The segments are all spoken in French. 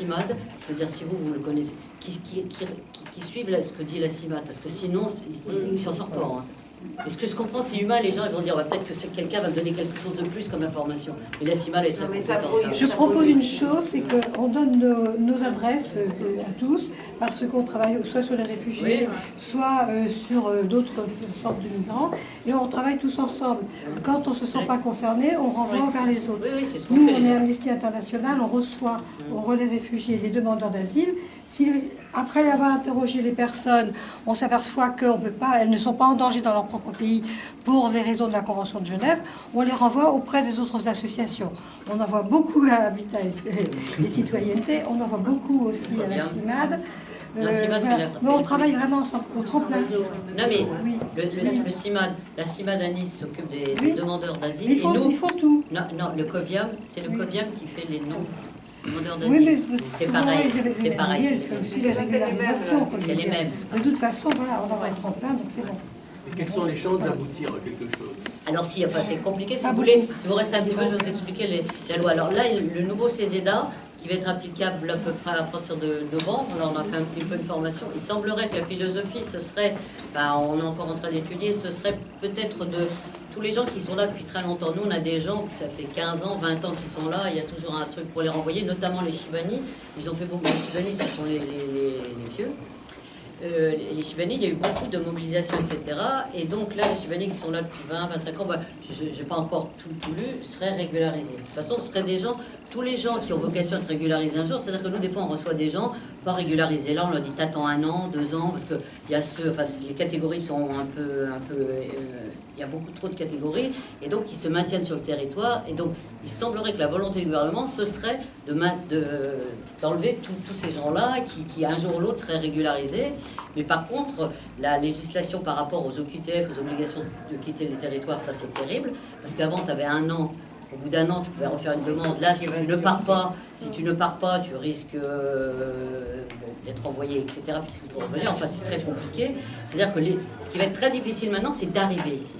CIMAD, je veux dire, si vous le connaissez, qui suivent ce que dit la CIMAD, parce que sinon, il ne s'en sort pas. Hein. Et ce que je comprends, c'est humain, les gens ils vont dire peut-être que quelqu'un va me donner quelque chose de plus comme information. Mais la CIMAD est très compétente. Je propose une chose, c'est qu'on donne nos adresses à tous, parce qu'on travaille soit sur les réfugiés, soit sur d'autres sortes de migrants, et on travaille tous ensemble. Quand on ne se sent pas concerné, on renvoie vers les autres. Nous, on est Amnesty International, on reçoit au relais réfugiés les demandeurs d'asile. Si, après avoir interrogé les personnes, on s'aperçoit qu'elles ne sont pas en danger dans leur propre pays pour les raisons de la Convention de Genève, on les renvoie auprès des autres associations. On envoie beaucoup à Habitat et Citoyenneté, on envoie beaucoup aussi à la CIMAD. Mais on travaille vraiment ensemble, au tremplin. Non mais le CIMAD, la CIMAD à Nice s'occupe des demandeurs d'asile. Ils font tout. Non, le COVIAM, c'est le COVIAM qui fait les noms. Oui, mais c'est pareil, c'est pareil. C'est les mêmes. De toute façon, voilà, on envoie le tremplin, donc c'est bon. Et quelles sont les chances d'aboutir à quelque chose? Alors si, enfin, c'est compliqué, si vous voulez, si vous restez un petit peu, je vais vous expliquer la loi. Alors là, le nouveau CESEDA, qui va être applicable à peu près à partir de novembre, alors on a fait un petit peu de formation, il semblerait que la philosophie, ce serait, on est encore en train d'étudier, ce serait peut-être de tous les gens qui sont là depuis très longtemps. Nous, on a des gens, ça fait 15 ans, 20 ans qui sont là, il y a toujours un truc pour les renvoyer, notamment les Chibani. Ils ont fait beaucoup de Chibani, ce sont les vieux. Les Chibani, il y a eu beaucoup de mobilisation, etc. Et donc là, les Chibani qui sont là depuis 20, 25 ans, je n'ai pas encore tout lu, seraient régularisés. De toute façon, ce seraient des gens, tous les gens qui ont vocation à être régularisés un jour, c'est-à-dire que nous, des fois, on reçoit des gens pas régularisés. Là, on leur dit t'attends 1 an, 2 ans, parce que il y a les catégories sont un peu il y a beaucoup trop de catégories, et donc ils se maintiennent sur le territoire. Et donc, il semblerait que la volonté du gouvernement, ce serait d'enlever tous ces gens-là qui, un jour ou l'autre, seraient régularisés. Mais par contre, la législation par rapport aux OQTF, aux obligations de quitter les territoires, ça c'est terrible, parce qu'avant, tu avais 1 an. Au bout d'1 an, tu pouvais refaire une demande. Là, si tu ne pars pas, tu risques d'être envoyé, etc. Puis tu peux revenir. Enfin, c'est très compliqué. C'est-à-dire que ce qui va être très difficile maintenant, c'est d'arriver ici.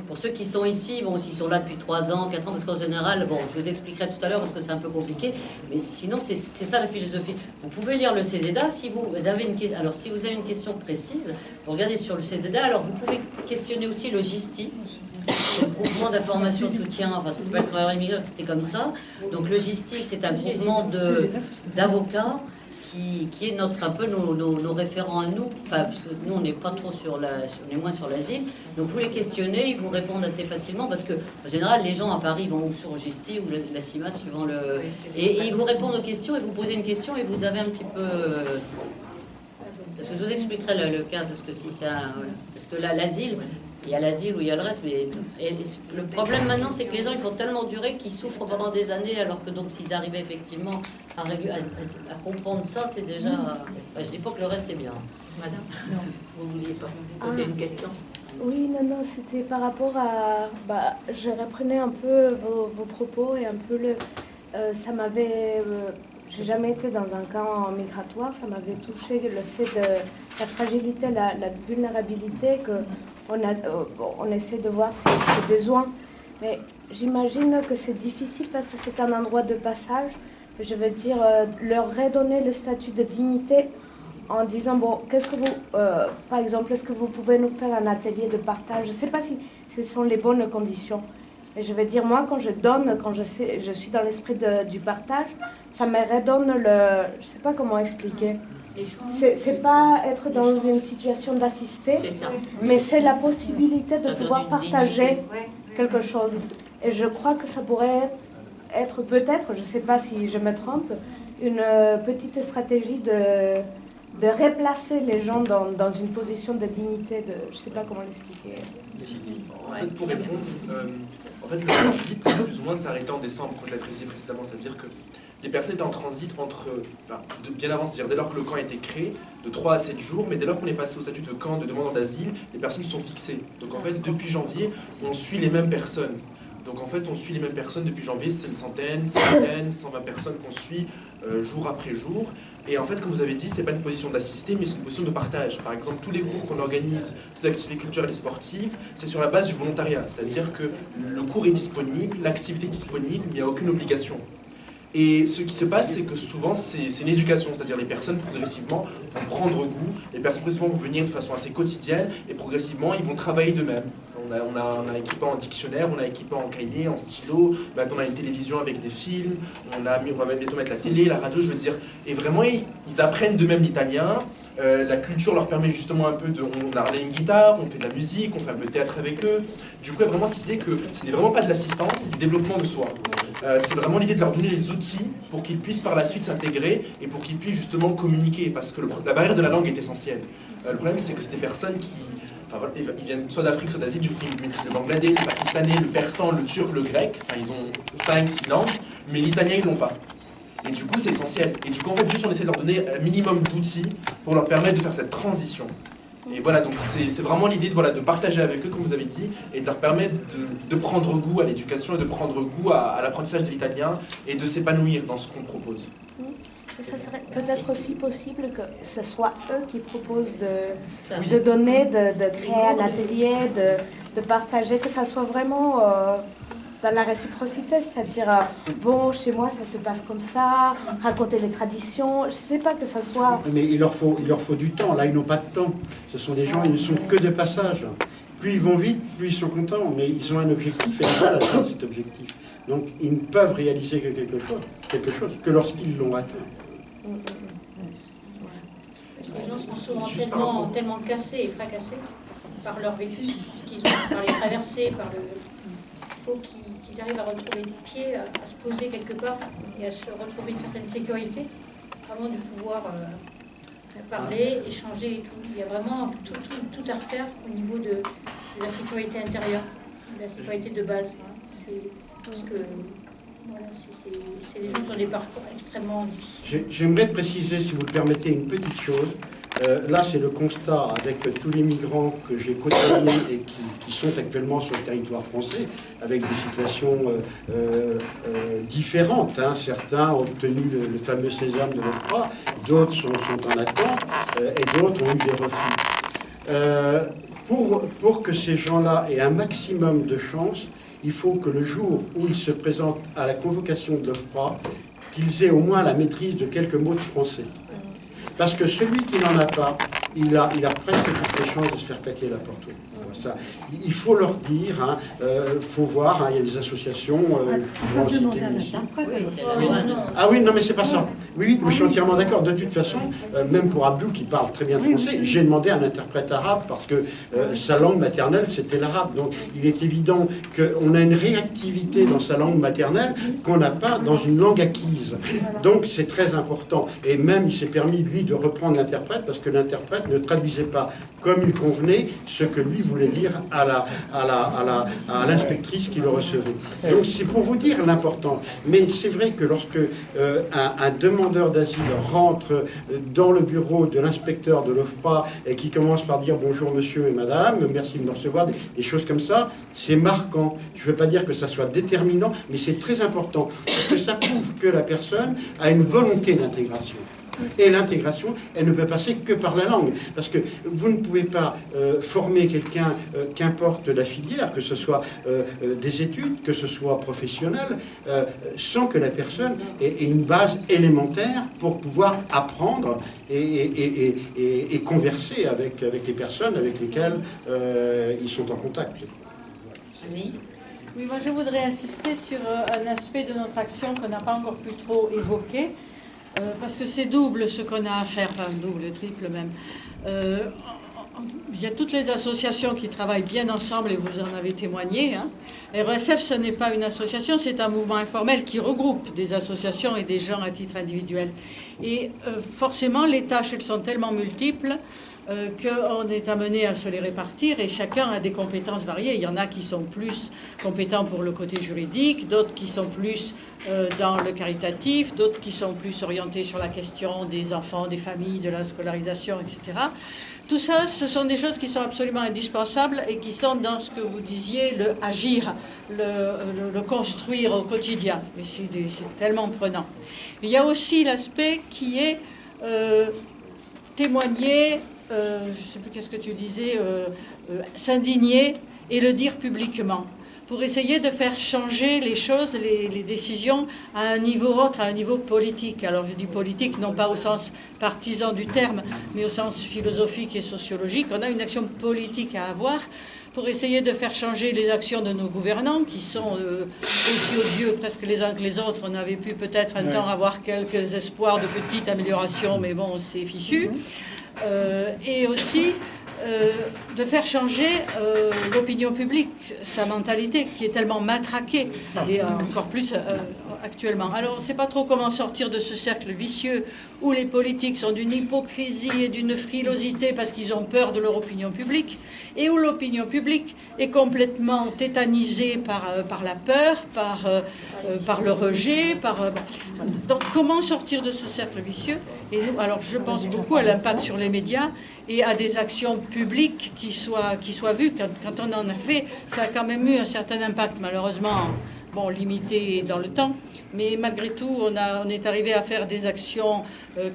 Pour ceux qui sont ici, bon, s'ils sont là depuis 3 ans, 4 ans, parce qu'en général, bon, je vous expliquerai tout à l'heure parce que c'est un peu compliqué, mais sinon, c'est ça la philosophie. Vous pouvez lire le CESEDA si vous avez une question. Alors, si vous avez une question précise, vous regardez sur le CESEDA. Alors, vous pouvez questionner aussi le GISTI, le groupement d'information de soutien. Enfin, c'est pas le travailleur immigré, c'était comme ça. Donc, le GISTI, c'est un groupement d'avocats qui est un peu nos référents à nous, enfin, parce que nous on n'est pas trop on est moins sur l'asile, donc vous les questionnez, ils vous répondent assez facilement, parce que en général les gens à Paris vont ou sur Gisti ou la CIMAD suivant et ils vous répondent aux questions, et vous posez une question et vous avez un petit peu, parce que je vous expliquerai le cas, parce que parce que là l'asile, il y a l'asile où il y a le reste, mais le problème maintenant, c'est que les gens, ils font tellement durer qu'ils souffrent pendant des années, alors que donc s'ils arrivaient effectivement à comprendre ça, c'est déjà... je dis pas que le reste est bien. Madame, non, vous vouliez pas poser une question? Oui, non, c'était par rapport à... je reprenais un peu vos propos et un peu ça m'avait... j'ai jamais été dans un camp migratoire, ça m'avait touché le fait de la fragilité, la vulnérabilité, on essaie de voir ses besoins. Mais j'imagine que c'est difficile parce que c'est un endroit de passage. Je veux dire, leur redonner le statut de dignité en disant, bon, qu'est-ce que vous... par exemple, est-ce que vous pouvez nous faire un atelier de partage? Je ne sais pas si ce sont les bonnes conditions. Mais je veux dire, moi, quand je donne, quand je suis dans l'esprit du partage, ça me redonne je ne sais pas comment expliquer. C'est pas être dans une situation d'assister, mais c'est la possibilité de pouvoir partager quelque chose. Et je crois que ça pourrait être peut-être, je ne sais pas si je me trompe, une petite stratégie de replacer les gens dans une position de dignité, je ne sais pas comment l'expliquer. En fait, pour répondre, le transit, plus ou moins, s'est arrêté en décembre, comme je l'ai précisé précédemment, c'est-à-dire que les personnes étaient en transit bien avant, c'est-à-dire dès lors que le camp a été créé, de 3 à 7 jours, mais dès lors qu'on est passé au statut de camp de demandeur d'asile, les personnes se sont fixées. Donc en fait, depuis janvier, on suit les mêmes personnes. Donc en fait, on suit les mêmes personnes depuis janvier, c'est une centaine, 120 personnes qu'on suit jour après jour. Et en fait, comme vous avez dit, c'est pas une position d'assister, mais c'est une position de partage. Par exemple, tous les cours qu'on organise, toutes les activités culturelles et sportives, c'est sur la base du volontariat. C'est-à-dire que le cours est disponible, l'activité est disponible, mais il n'y a aucune obligation. Et ce qui se passe, c'est que souvent, c'est une éducation, c'est-à-dire les personnes progressivement vont prendre goût, les personnes progressivement vont venir de façon assez quotidienne, et progressivement, ils vont travailler d'eux-mêmes. On a équipé en dictionnaire, on a équipé en cahier, en stylo, maintenant on a une télévision avec des films, on va bientôt mettre la télé, la radio, je veux dire. Et vraiment, ils apprennent d'eux-mêmes l'italien. La culture leur permet justement un peu de... On a une guitare, on fait de la musique, on fait un peu de théâtre avec eux. Du coup, il y a vraiment cette idée que ce n'est vraiment pas de l'assistance, c'est du développement de soi. C'est vraiment l'idée de leur donner les outils pour qu'ils puissent par la suite s'intégrer et pour qu'ils puissent justement communiquer, parce que la barrière de la langue est essentielle. Le problème, c'est que c'est des personnes qui... Enfin, voilà, ils viennent soit d'Afrique, soit d'Asie, du coup ils maîtrisent le bangladais, le pakistanais, le persan, le turc, le grec, enfin ils ont 5-6 langues, mais l'italien ils l'ont pas. Et du coup c'est essentiel. Et du coup en fait juste on essaie de leur donner un minimum d'outils pour leur permettre de faire cette transition. Et voilà, donc c'est vraiment l'idée de, voilà, de partager avec eux, comme vous avez dit, et de leur permettre de prendre goût à l'éducation et de prendre goût à l'apprentissage de l'italien et de s'épanouir dans ce qu'on propose. Ça serait peut-être aussi possible que ce soit eux qui proposent de donner, de créer un atelier, de partager, que ça soit vraiment dans la réciprocité, c'est-à-dire, bon, chez moi ça se passe comme ça, raconter les traditions, je ne sais pas que ça soit... Mais il leur faut du temps, là ils n'ont pas de temps, ce sont des gens, ils ne sont que de passage. Plus ils vont vite, plus ils sont contents, mais ils ont un objectif et ils veulent atteindre cet objectif. Donc ils ne peuvent réaliser que quelque chose que lorsqu'ils l'ont atteint. Les gens sont souvent tellement cassés et fracassés par leur vécu, par les traversées, par le... Il faut qu'ils arrivent à retrouver du pied, à se poser quelque part et à se retrouver une certaine sécurité avant de pouvoir parler, échanger et tout. Il y a vraiment tout à refaire au niveau de la sécurité intérieure, de la sécurité de base. Parce que voilà, c'est des gens qui ont des parcours extrêmement difficiles. J'aimerais préciser, si vous le permettez, une petite chose. Là, c'est le constat avec tous les migrants que j'ai côtoyés et qui sont actuellement sur le territoire français, avec des situations différentes. Hein. Certains ont obtenu le fameux sésame de l'OFPRA, d'autres sont en attente et d'autres ont eu des refus. Pour que ces gens-là aient un maximum de chance, il faut que le jour où ils se présentent à la convocation de l'OFPRA, qu'ils aient au moins la maîtrise de quelques mots de français. Parce que celui qui n'en a pas, il a presque toutes les chances de se faire claquer la porte. Ça, il faut leur dire, faut voir, il y a des associations. Ah oui, non mais c'est pas ça. Oui, je suis entièrement d'accord. De toute façon, même pour Abdou qui parle très bien français, j'ai demandé un interprète arabe parce que sa langue maternelle c'était l'arabe. Donc il est évident qu'on a une réactivité dans sa langue maternelle qu'on n'a pas dans une langue acquise. Donc c'est très important. Et même il s'est permis lui de reprendre l'interprète parce que l'interprète ne traduisait pas comme il convenait ce que lui voulait dire à l'inspectrice qui le recevait. Donc c'est pour vous dire l'important. Mais c'est vrai que lorsque un demandeur d'asile rentre dans le bureau de l'inspecteur de l'OFPRA et qui commence par dire bonjour monsieur et madame, merci de me recevoir, des choses comme ça, c'est marquant. Je ne veux pas dire que ça soit déterminant, mais c'est très important parce que ça prouve que la personne a une volonté d'intégration. Et l'intégration, elle ne peut passer que par la langue. Parce que vous ne pouvez pas former quelqu'un, qu'importe la filière, que ce soit des études, que ce soit professionnel, sans que la personne ait une base élémentaire pour pouvoir apprendre et converser avec les personnes avec lesquelles ils sont en contact. Oui, moi je voudrais insister sur un aspect de notre action qu'on n'a pas encore pu trop évoquer. Parce que c'est double ce qu'on a à faire, enfin double, triple même. Il y a toutes les associations qui travaillent bien ensemble et vous en avez témoigné. Hein. RSF, ce n'est pas une association, c'est un mouvement informel qui regroupe des associations et des gens à titre individuel. Et forcément, les tâches, elles sont tellement multiples qu'on est amené à se les répartir et chacun a des compétences variées. Il y en a qui sont plus compétents pour le côté juridique, d'autres qui sont plus dans le caritatif, d'autres qui sont plus orientés sur la question des enfants, des familles, de la scolarisation, etc. Tout ça, ce sont des choses qui sont absolument indispensables et qui sont dans ce que vous disiez, le agir, le construire au quotidien. Mais c'est tellement prenant. Il y a aussi l'aspect qui est témoigner, je ne sais plus qu'est-ce que tu disais, s'indigner et le dire publiquement. pour essayer de faire changer les choses, les décisions à un niveau autre, à un niveau politique. Alors je dis politique, non pas au sens partisan du terme, mais au sens philosophique et sociologique. On a une action politique à avoir pour essayer de faire changer les actions de nos gouvernants, qui sont aussi odieux presque les uns que les autres. On avait pu peut-être un temps avoir quelques espoirs de petite amélioration, mais bon, c'est fichu. Et aussi de faire changer l'opinion publique, sa mentalité, qui est tellement matraquée, et encore plus actuellement. Alors on ne sait pas trop comment sortir de ce cercle vicieux où les politiques sont d'une hypocrisie et d'une frilosité parce qu'ils ont peur de leur opinion publique, et où l'opinion publique est complètement tétanisée par la peur, par le rejet. Donc comment sortir de ce cercle vicieux? Et nous, alors je pense beaucoup à l'impact sur les médias et à des actions publiques qui soient vues. Quand on en a fait, ça a quand même eu un certain impact, malheureusement, bon, limité dans le temps, mais malgré tout, on est arrivé à faire des actions.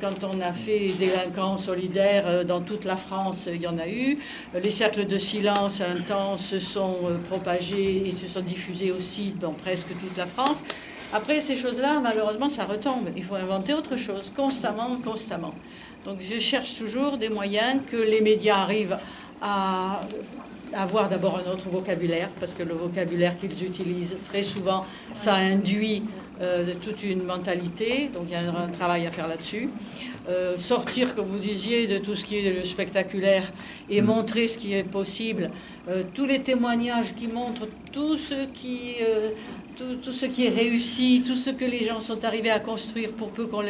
Quand on a fait délinquants solidaires dans toute la France, il y en a eu. Les cercles de silence, un temps, se sont propagés et se sont diffusés aussi dans presque toute la France. Après, ces choses-là, malheureusement, ça retombe. Il faut inventer autre chose, constamment. Donc je cherche toujours des moyens que les médias arrivent à avoir d'abord un autre vocabulaire, parce que le vocabulaire qu'ils utilisent, très souvent, ça induit toute une mentalité, donc il y a un travail à faire là-dessus. Sortir, comme vous disiez, de tout ce qui est le spectaculaire et montrer ce qui est possible. Tous les témoignages qui montrent tout ce qui est réussi, tout ce que les gens sont arrivés à construire pour peu qu'on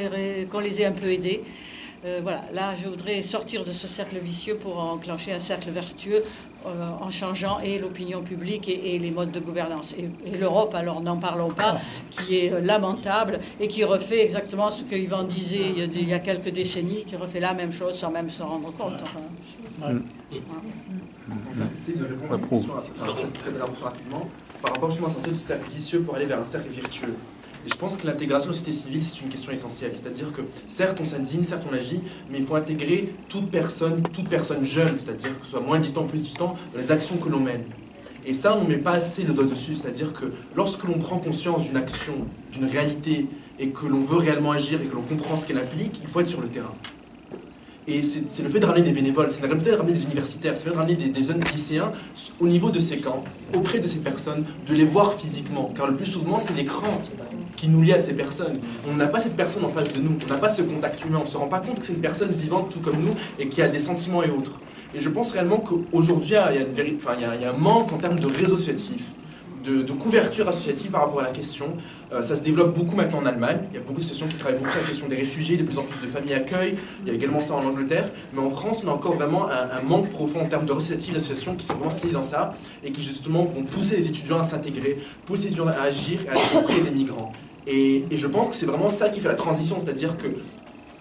les ait un peu aidés. Voilà, là je voudrais sortir de ce cercle vicieux pour enclencher un cercle vertueux en changeant et l'opinion publique et les modes de gouvernance. Et l'Europe, alors n'en parlons pas, qui est lamentable et qui refait exactement ce que Yvan disait il y a quelques décennies, qui refait la même chose sans même s'en rendre compte. J'essaie de répondre à cette question rapidement par rapport justement à sortir du cercle vicieux pour aller vers un cercle vertueux. Et je pense que l'intégration de la société civile, c'est une question essentielle. C'est-à-dire que, certes, on s'indigne, certes, on agit, mais il faut intégrer toute personne jeune, c'est-à-dire que ce soit moins distant, plus distant, dans les actions que l'on mène. Et ça, on ne met pas assez le doigt dessus. C'est-à-dire que lorsque l'on prend conscience d'une action, d'une réalité, et que l'on veut réellement agir et que l'on comprend ce qu'elle implique, il faut être sur le terrain. Et c'est le fait de ramener des bénévoles, c'est le fait de ramener des universitaires, c'est le fait de ramener des jeunes lycéens au niveau de ces camps, auprès de ces personnes, de les voir physiquement. Car le plus souvent, c'est l'écran qui nous lie à ces personnes. On n'a pas cette personne en face de nous, on n'a pas ce contact humain, on ne se rend pas compte que c'est une personne vivante tout comme nous et qui a des sentiments et autres. Et je pense réellement qu'aujourd'hui, il y a un manque en termes de réseau associatif, de couverture associative par rapport à la question. Ça se développe beaucoup maintenant en Allemagne. Il y a beaucoup d'associations qui travaillent beaucoup sur la question des réfugiés, de plus en plus de familles accueil. Il y a également ça en Angleterre. Mais en France, on a encore vraiment un manque profond en termes de associatifs, d'associations qui sont vraiment spécialisées dans ça et qui justement vont pousser les étudiants à s'intégrer, pousser les étudiants à agir et à aller auprès des migrants. Et je pense que c'est vraiment ça qui fait la transition, c'est-à-dire que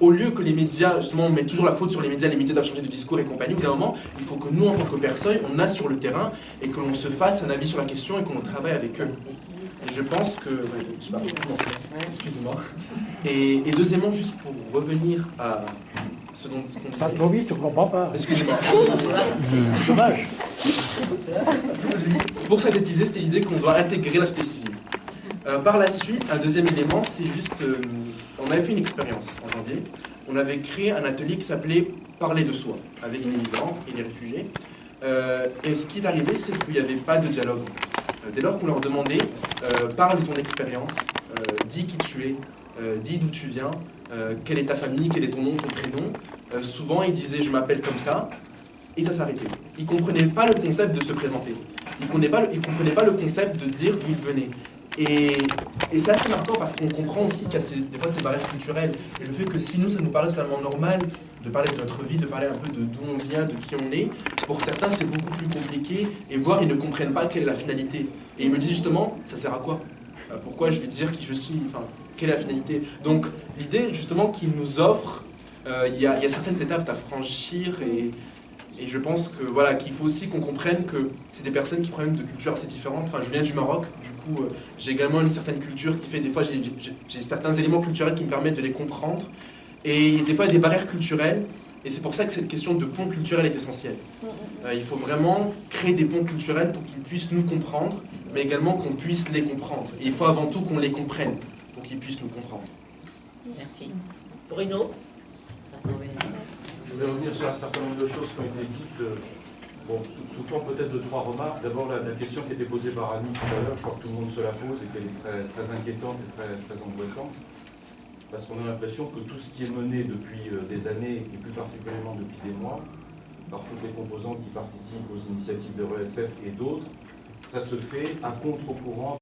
au lieu que les médias, justement, on met toujours la faute sur les médias doivent changer de discours et compagnie, au bout d'un moment, il faut que nous, en tant que personnes, on aille sur le terrain et que l'on se fasse un avis sur la question et qu'on travaille avec eux. Et je pense que... Excusez-moi. Et deuxièmement, juste pour revenir à ce qu'on disait... Pas trop vite, je ne comprends pas. Excusez-moi. C'est dommage. Pour synthétiser, c'était l'idée qu'on doit intégrer la société civile. Par la suite, un deuxième élément, c'est juste... on avait fait une expérience en janvier. On avait créé un atelier qui s'appelait « Parler de soi » avec les migrants et les réfugiés. Et ce qui est arrivé, c'est qu'il n'y avait pas de dialogue. Dès lors qu'on leur demandait « Parle de ton expérience, dis qui tu es, dis d'où tu viens, quelle est ta famille, quel est ton nom, ton prénom », souvent ils disaient « Je m'appelle comme ça ». Et ça s'arrêtait. Ils ne comprenaient pas le concept de se présenter. Ils ne comprenaient pas le concept de dire d'où ils venaient. Et c'est assez marquant parce qu'on comprend aussi qu'il y a des fois ces barrières culturelles. Et le fait que si nous, ça nous paraît totalement normal de parler de notre vie, de parler un peu de d'où on vient, de qui on est, pour certains, c'est beaucoup plus compliqué. Et voire, ils ne comprennent pas quelle est la finalité. Et ils me disent justement, ça sert à quoi? Pourquoi je vais dire qui je suis? Enfin, quelle est la finalité? Donc, l'idée, justement, qu'ils nous offrent, il y a certaines étapes à franchir et je pense que voilà, qu'il faut aussi qu'on comprenne que c'est des personnes qui proviennent de cultures assez différentes. Enfin, je viens du Maroc, du coup, j'ai également une certaine culture qui fait des fois, j'ai certains éléments culturels qui me permettent de les comprendre. Et des fois, il y a des barrières culturelles Et c'est pour ça que cette question de pont culturel est essentielle. Il faut vraiment créer des ponts culturels pour qu'ils puissent nous comprendre, mais également qu'on puisse les comprendre. Et il faut avant tout qu'on les comprenne pour qu'ils puissent nous comprendre. Merci. Bruno? Je voulais revenir sur un certain nombre de choses qui ont été dites, bon, sous forme peut-être de 3 remarques. D'abord, la question qui était posée par Annie tout à l'heure, je crois que tout le monde se la pose et qu'elle est très, très inquiétante et très, très angoissante. Parce qu'on a l'impression que tout ce qui est mené depuis des années, et plus particulièrement depuis des mois, par toutes les composantes qui participent aux initiatives de l'ESF et d'autres, ça se fait à contre-courant